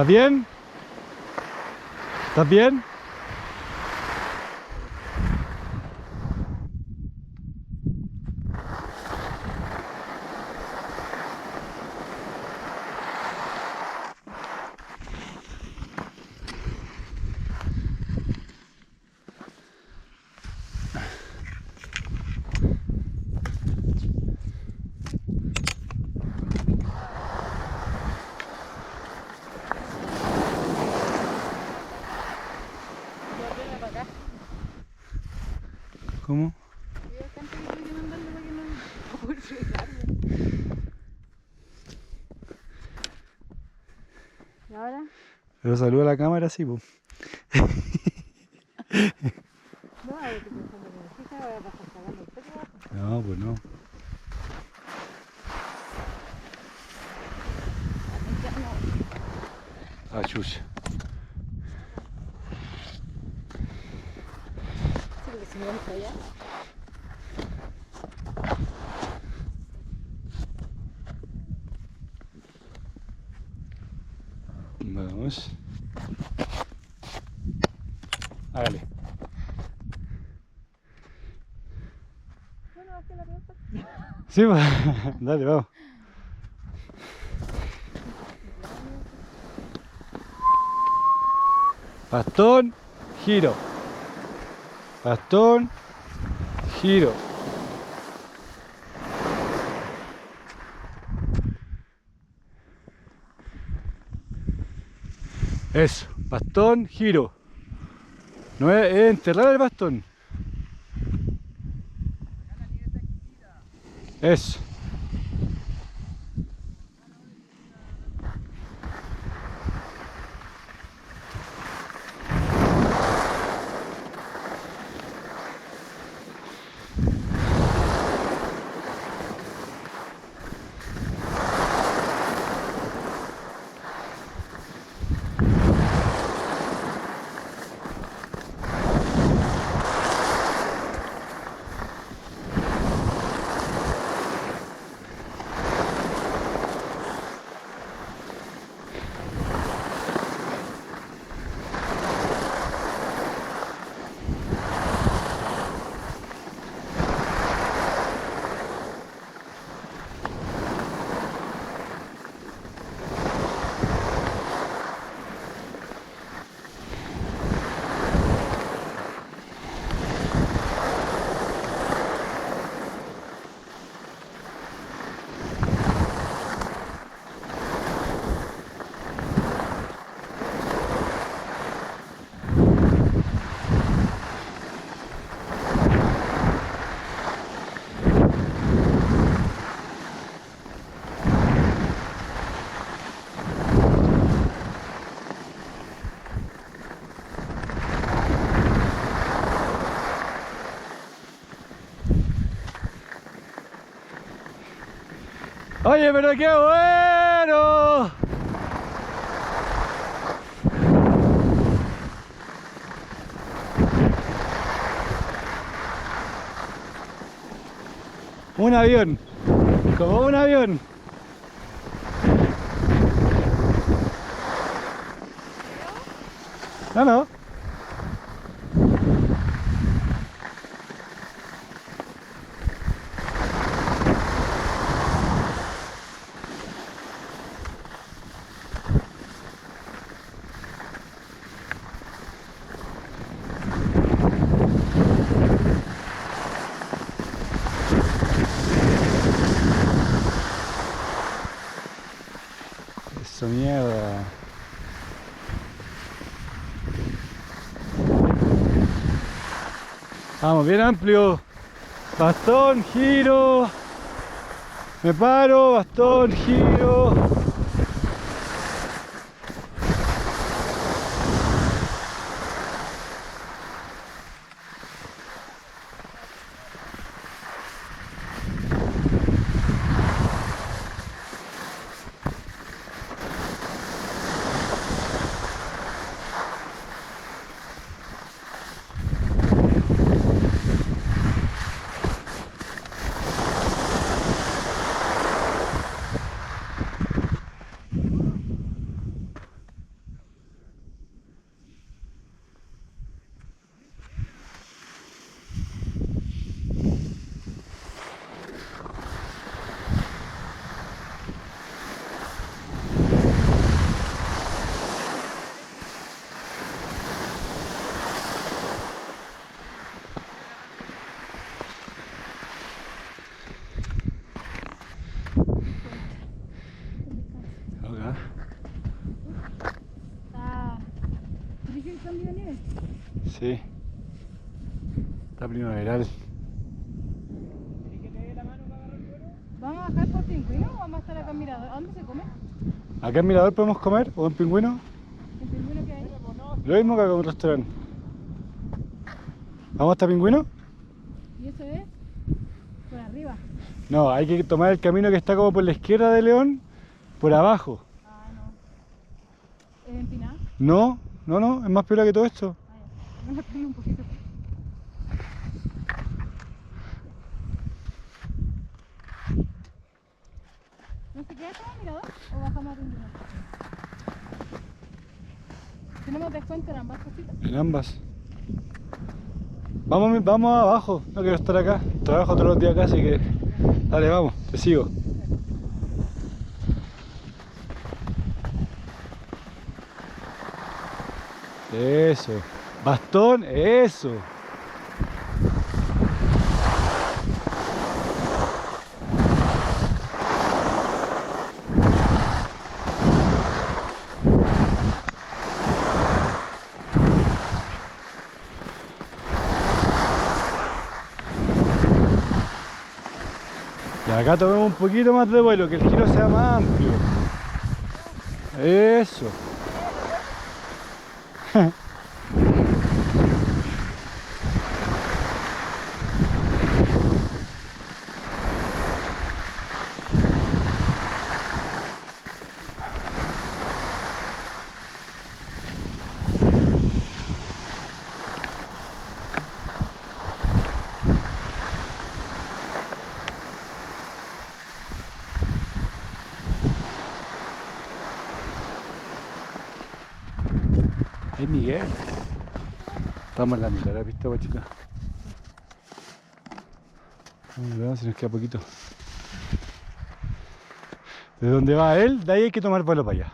¿Estás bien? ¿Estás bien? ¿Cómo? ¿Y ahora? Pero saluda a la cámara, sí, pues. No, a ver, estoy pensando que me fija, voy a pasar cagando el pecho abajo. No, pues no. Ya no. Ah, chucha. Sí, porque si me voy para allá. Vamos. Hágale. Bueno, bajé la ropa. Sí, pues. Dale, vamos. Bastón, giro. Bastón, giro. Eso, bastón, giro. No es enterrar el bastón. Eso. Oye, pero qué bueno. Un avión. Como un avión. No, no. Eso, mierda. Vamos, bien amplio. Bastón, giro. Me paro, bastón, giro. Sí. Está primaveral. ¿Vamos a bajar por Pingüino o vamos a estar acá en Mirador? ¿A dónde se come? ¿Acá en Mirador podemos comer? ¿O en Pingüino? ¿En Pingüino qué hay? Lo mismo que acá en un restaurante. ¿Vamos hasta Pingüino? ¿Y eso es? Por arriba. No, hay que tomar el camino que está como por la izquierda de León, por abajo. Ah, no. ¿Es empinada? No, no, no, es más piola que todo esto. Ah, ya. Me la prendo un poquito. ¿No se queda acá en Mirador o bajamos a Pingüino? ¿Tenemos descuento en ambas cositas? En ambas. Vamos, vamos abajo, no quiero estar acá. Trabajo todos los días acá, así que... Dale, vamos, te sigo. Eso. Bastón, eso. Y acá tomemos un poquito más de vuelo, que el giro sea más amplio. Eso. Ay, Miguel. Estamos en la mitad de la pista, guachita. Vamos a ver si nos queda poquito. ¿De dónde va él? De ahí hay que tomar vuelo para allá.